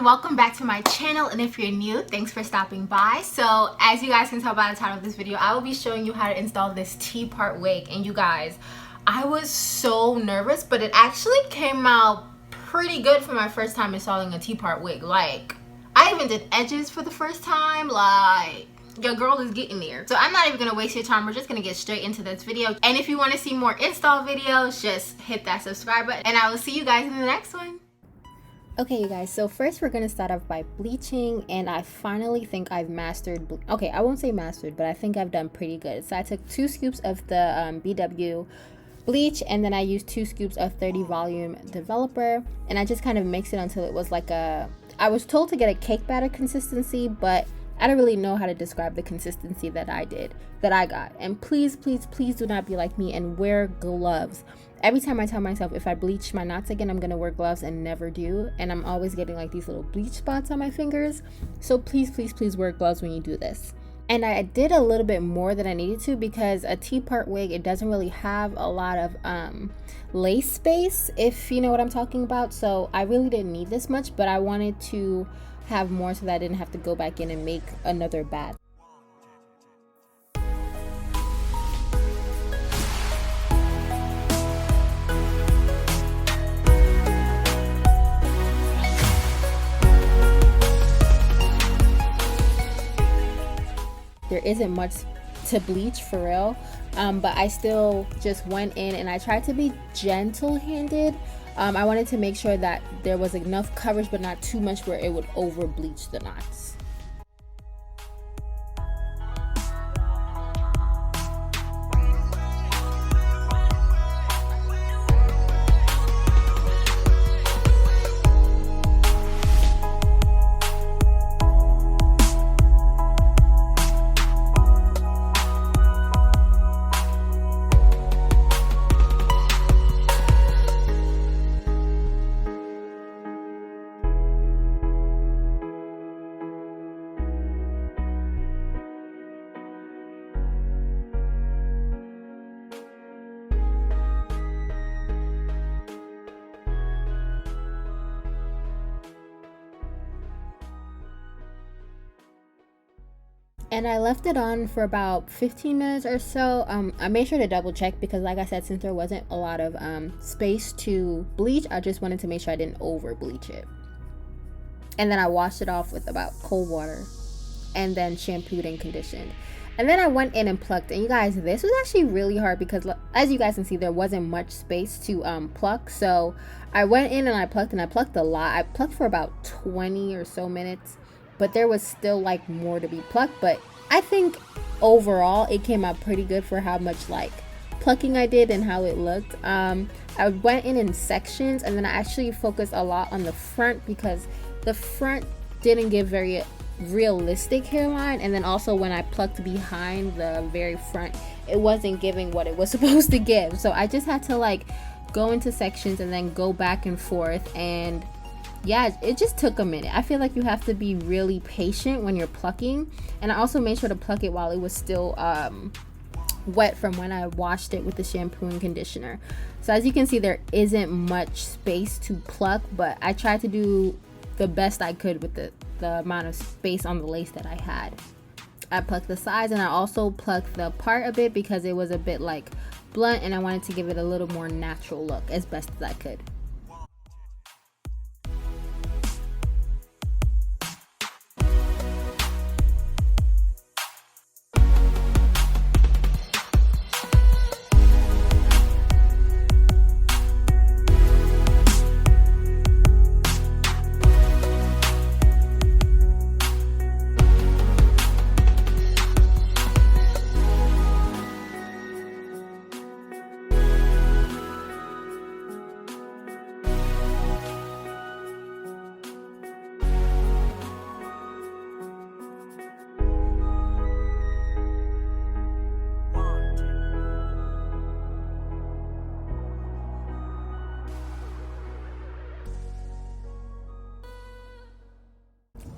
welcome back to my channel. And if you're new, thanks for stopping by. So as you guys can tell by the title of this video, I will be showing you how to install this T-part wig. And you guys, I was so nervous, but it actually came out pretty good for my first time installing a T-part wig. Like, I even did edges for the first time. Like, your girl is getting there. So I'm not even gonna waste your time. We're just gonna get straight into this video. And if you want to see more install videos, just hit that subscribe button, and I will see you guys in the next one. Okay, you guys, so first we're gonna start off by bleaching, and I finally think I've mastered okay, I won't say mastered, but I think I've done pretty good. So I took 2 scoops of the BW bleach, and then I used 2 scoops of 30 volume developer, and I just kind of mixed it until it was like I was told to get a cake batter consistency, but I don't really know how to describe the consistency that I got. And please, please, please do not be like me and wear gloves. Every time I tell myself if I bleach my knots again, I'm gonna wear gloves, and never do. And I'm always getting like these little bleach spots on my fingers. So please, please, please wear gloves when you do this. And I did a little bit more than I needed to, because a T-part wig, it doesn't really have a lot of lace space, if you know what I'm talking about. So I really didn't need this much, but I wanted to have more so that I didn't have to go back in and make another batch. There isn't much to bleach for real, but I still just went in and I tried to be gentle-handed. I wanted to make sure that there was enough coverage but not too much where it would over bleach the knots. And I left it on for about 15 minutes or so. I made sure to double check, because like I said, since there wasn't a lot of space to bleach, I just wanted to make sure I didn't over bleach it. And then I washed it off with about cold water, and then shampooed and conditioned. And then I went in and plucked. And you guys, this was actually really hard, because as you guys can see, there wasn't much space to pluck. So I went in and I plucked a lot. I plucked for about 20 or so minutes, but there was still like more to be plucked. But I think overall it came out pretty good for how much like plucking I did and how it looked. I went in sections, and then I actually focused a lot on the front, because the front didn't give very realistic hairline, and then also when I plucked behind the very front, it wasn't giving what it was supposed to give. So I just had to like go into sections and then go back and forth, and yeah, it just took a minute. I feel like you have to be really patient when you're plucking. And I also made sure to pluck it while it was still wet from when I washed it with the shampoo and conditioner. So as you can see, there isn't much space to pluck, but I tried to do the best I could with the amount of space on the lace that I had. I plucked the sides, and I also plucked the part a bit because it was a bit like blunt, and I wanted to give it a little more natural look as best as I could.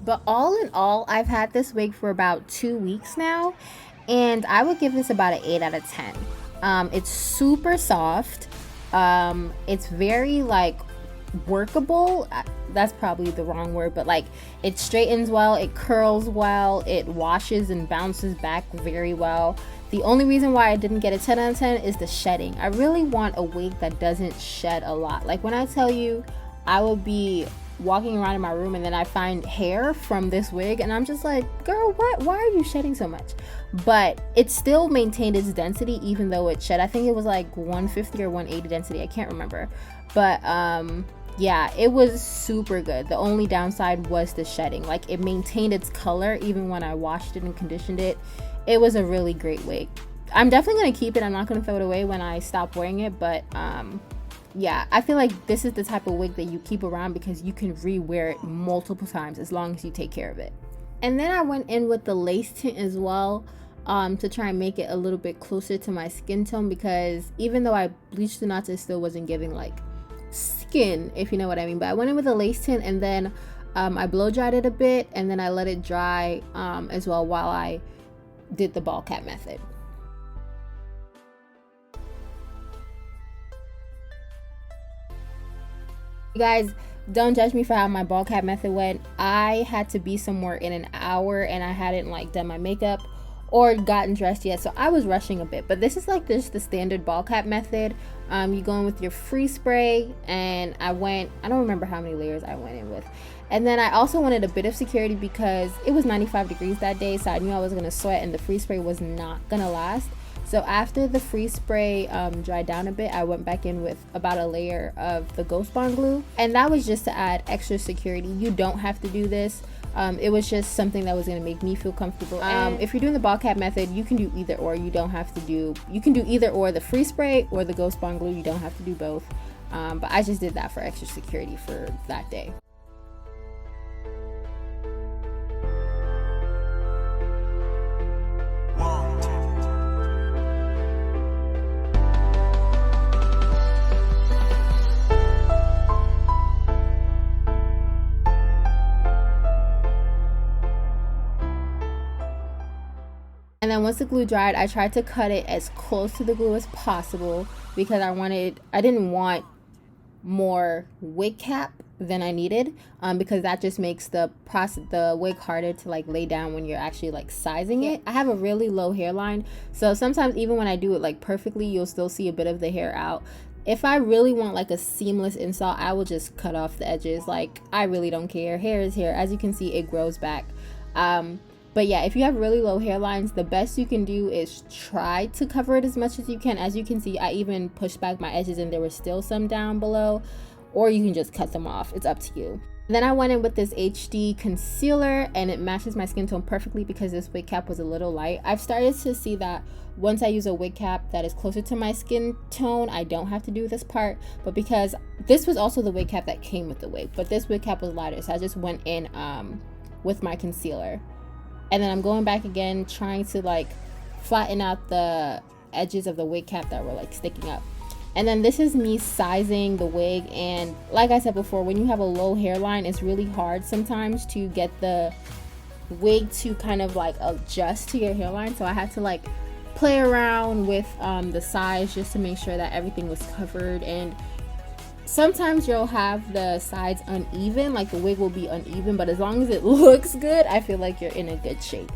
But all in all, I've had this wig for about 2 weeks now, and I would give this about an 8 out of 10. It's super soft. It's very like workable. That's probably the wrong word, but like it straightens well, it curls well, it washes and bounces back very well. The only reason why I didn't get a 10 out of 10 is the shedding. I really want a wig that doesn't shed a lot. Like when I tell you, I would be walking around in my room and then I find hair from this wig and I'm just like, girl, what? Why are you shedding so much? But it still maintained its density even though it shed. I think it was like 150 or 180 density. I can't remember. But yeah, it was super good. The only downside was the shedding. Like it maintained its color even when I washed it and conditioned it. It was a really great wig. I'm definitely going to keep it. I'm not going to throw it away when I stop wearing it, but yeah, I feel like this is the type of wig that you keep around because you can re-wear it multiple times as long as you take care of it. And then I went in with the lace tint as well, to try and make it a little bit closer to my skin tone, because even though I bleached the knots, it still wasn't giving like skin, if you know what I mean. But I went in with a lace tint and then I blow dried it a bit and then I let it dry as well while I did the ball cap method. You guys, don't judge me for how my ball cap method went. I had to be somewhere in an hour and I hadn't like done my makeup or gotten dressed yet, so I was rushing a bit. But this is like just the standard ball cap method. You go in with your free spray, and I don't remember how many layers I went in with. And then I also wanted a bit of security because it was 95 degrees that day, so I knew I was gonna sweat and the free spray was not gonna last. So after the free spray dried down a bit, I went back in with about a layer of the Ghost Bond glue, and that was just to add extra security. You don't have to do this. It was just something that was going to make me feel comfortable. If you're doing the ball cap method, you can do either or. You can do either or, the free spray or the Ghost Bond glue. You don't have to do both. But I just did that for extra security for that day. And then once the glue dried, I tried to cut it as close to the glue as possible because I didn't want more wig cap than I needed, because that just makes the wig harder to like lay down when you're actually like sizing it. I have a really low hairline, so sometimes even when I do it like perfectly, you'll still see a bit of the hair out. If I really want like a seamless install, I will just cut off the edges. Like, I really don't care. Hair is hair. As you can see, it grows back. But yeah, if you have really low hairlines, the best you can do is try to cover it as much as you can. As you can see, I even pushed back my edges and there was still some down below, or you can just cut them off. It's up to you. And then I went in with this HD concealer and it matches my skin tone perfectly because this wig cap was a little light. I've started to see that once I use a wig cap that is closer to my skin tone, I don't have to do this part. But because this was also the wig cap that came with the wig, but this wig cap was lighter, so I just went in with my concealer. And then I'm going back again, trying to like flatten out the edges of the wig cap that were like sticking up. And then this is me sizing the wig. And like I said before, when you have a low hairline, it's really hard sometimes to get the wig to kind of like adjust to your hairline. So I had to like play around with the size just to make sure that everything was covered. And sometimes you'll have the sides uneven, like the wig will be uneven, but as long as it looks good, I feel like you're in a good shape.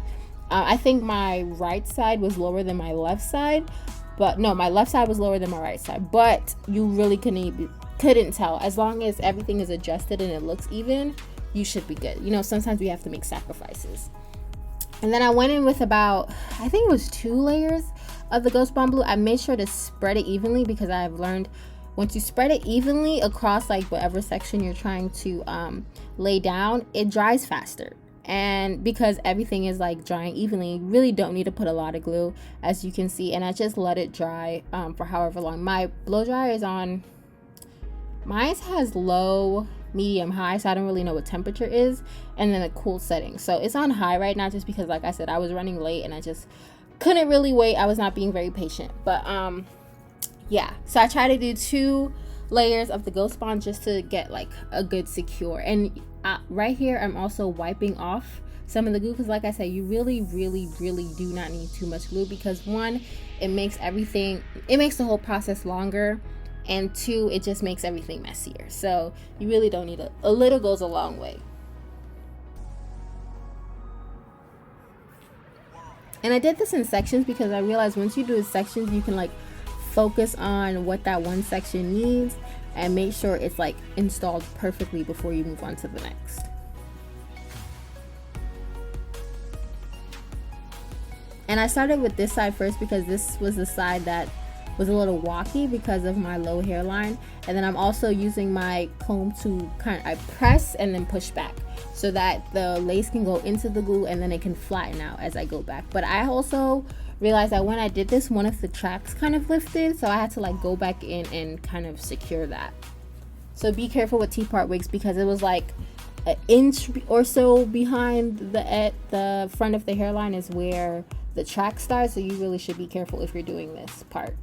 I think my right side was lower than my left side, but no, my left side was lower than my right side, but you really couldn't tell. As long as everything is adjusted and it looks even, you should be good. You know, sometimes we have to make sacrifices. And then I went in with about, I think it was 2 layers of the Ghost Bond Blue. I made sure to spread it evenly because I've learned once you spread it evenly across like whatever section you're trying to lay down, it dries faster. And because everything is like drying evenly, you really don't need to put a lot of glue, as you can see. And I just let it dry for however long. My blow dryer is on, mine has low, medium, high, so I don't really know what temperature is, and then a cool setting. So it's on high right now just because, like I said, I was running late and I just couldn't really wait. I was not being very patient. But yeah, so I try to do 2 layers of the Ghost Bond just to get like a good secure. And right here I'm also wiping off some of the glue because, like I said, you really do not need too much glue because, one, it makes the whole process longer, and 2, it just makes everything messier. So you really don't need a little goes a long way. And I did this in sections because I realized once you do it sections, you can like focus on what that one section needs and make sure it's like installed perfectly before you move on to the next. And I started with this side first because this was the side that was a little walky because of my low hairline. And then I'm also using my comb to I press and then push back so that the lace can go into the glue and then it can flatten out as I go back. But I also realized that when I did this, one of the tracks kind of lifted, so I had to like go back in and kind of secure that. So be careful with T-part wigs because it was like an inch or so behind the front of the hairline is where the track starts, so you really should be careful if you're doing this part.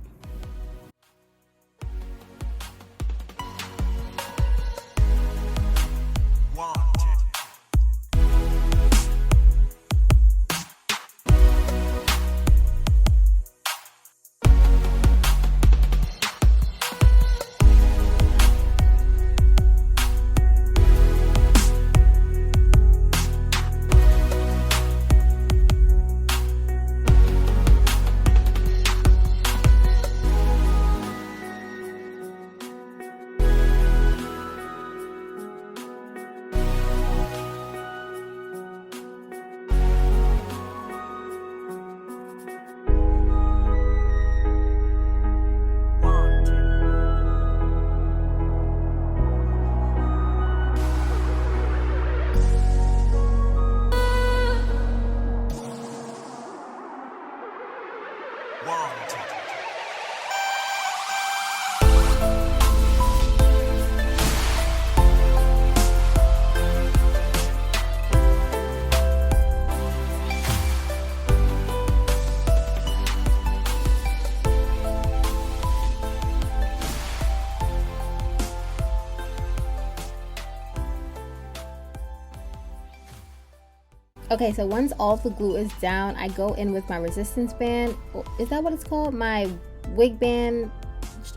Okay, so once all the glue is down, I go in with my resistance band. Is that what it's called? My wig band,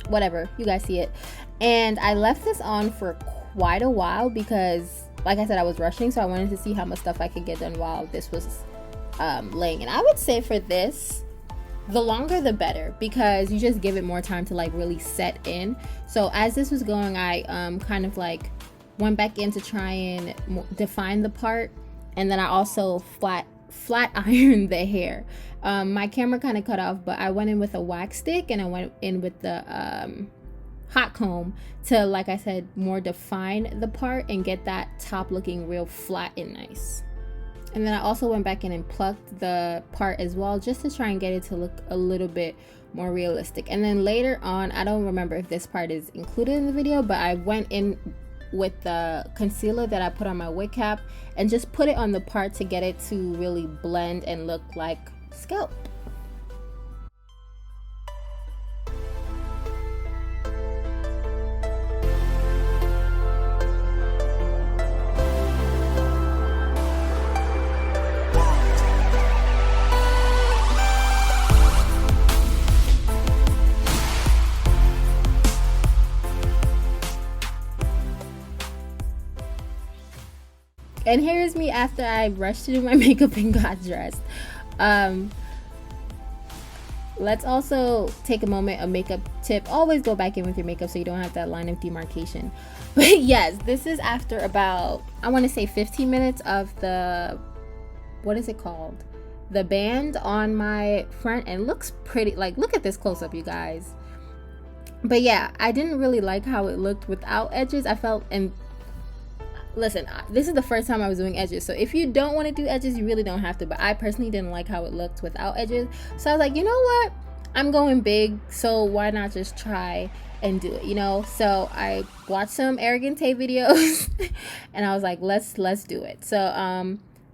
whatever, you guys see it. And I left this on for quite a while because, like I said, I was rushing, so I wanted to see how much stuff I could get done while this was laying. And I would say for this, the longer the better, because you just give it more time to like really set in. So as this was going, I kind of like went back in to try and define the part. And then I also flat ironed the hair. My camera kind of cut off, but I went in with a wax stick and I went in with the hot comb to, like I said, more define the part and get that top looking real flat and nice. And then I also went back in and plucked the part as well, just to try and get it to look a little bit more realistic. And then later on, I don't remember if this part is included in the video, but I went in with the concealer that I put on my wig cap and just put it on the part to get it to really blend and look like scalp. And here's me after I rushed to do my makeup and got dressed. Let's also take a moment, a makeup tip. Always go back in with your makeup so you don't have that line of demarcation. But yes, this is after about, I want to say 15 minutes of the, what is it called? The band on my front, and looks pretty. Like, look at this close up, you guys. But yeah, I didn't really like how it looked without edges. I felt, and listen, this is the first time I was doing edges, so if you don't want to do edges, you really don't have to, but I personally didn't like how it looked without edges. So I was like, you know what, I'm going big, so why not just try and do it, you know? So I watched some Arrogant Tay videos and I was like, let's do it. So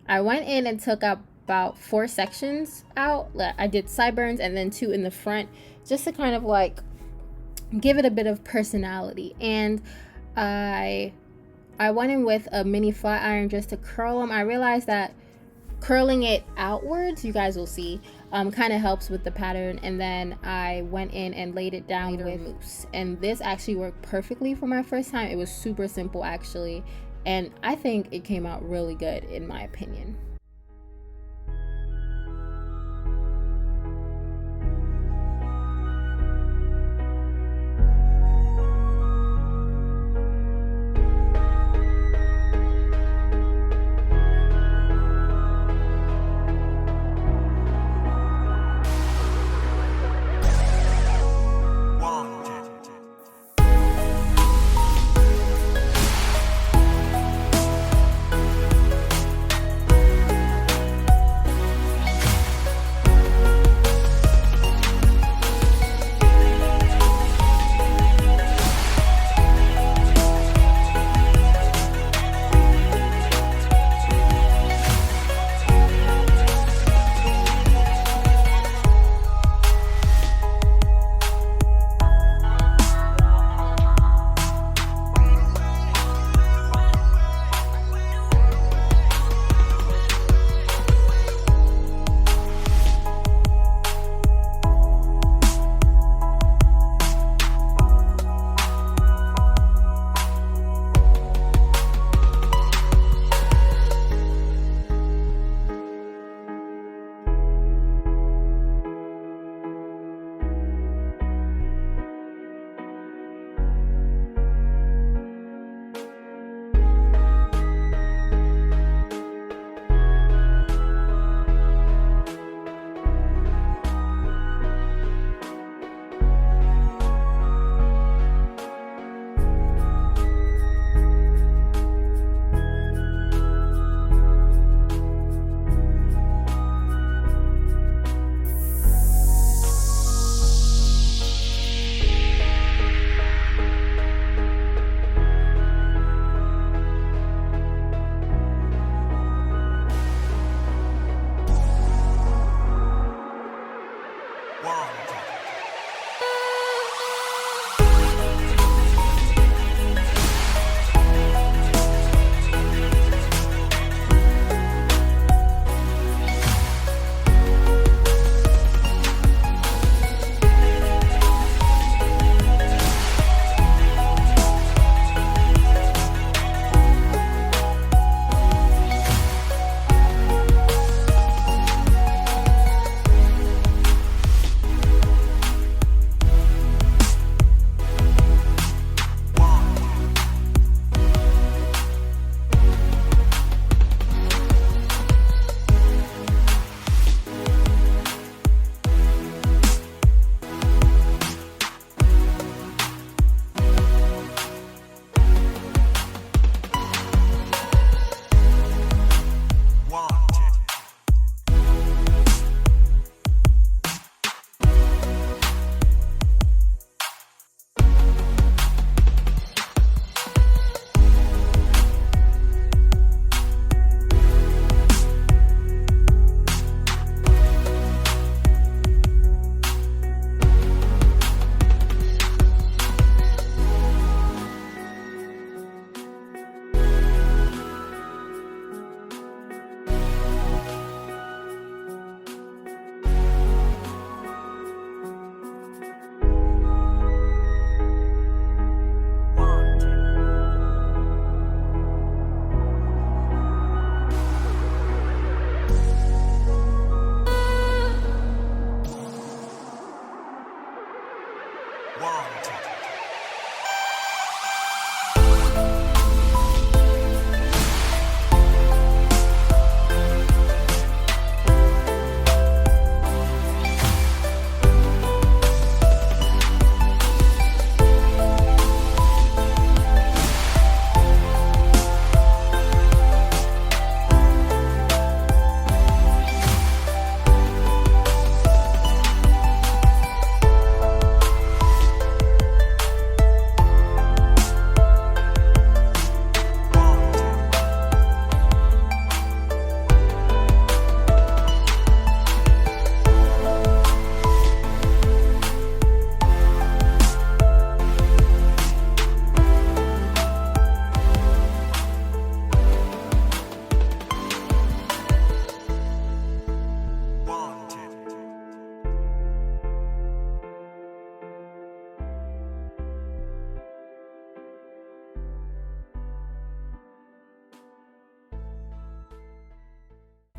I went in and took up about 4 sections out. I did sideburns and then 2 in the front, just to kind of like give it a bit of personality. And I went in with a mini flat iron just to curl them. I realized that curling it outwards, you guys will see, kind of helps with the pattern. And then I went in and laid it down with mousse, and this actually worked perfectly for my first time. It was super simple actually, and I think it came out really good in my opinion.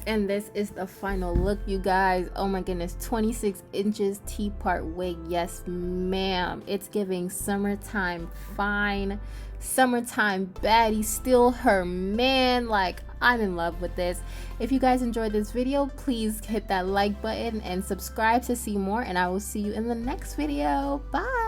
And this is the final look, you guys. Oh my goodness, 26 inches T-part wig. Yes, ma'am. It's giving summertime fine, summertime baddie, still her man. Like, I'm in love with this. If you guys enjoyed this video, please hit that like button and subscribe to see more, and I will see you in the next video. Bye.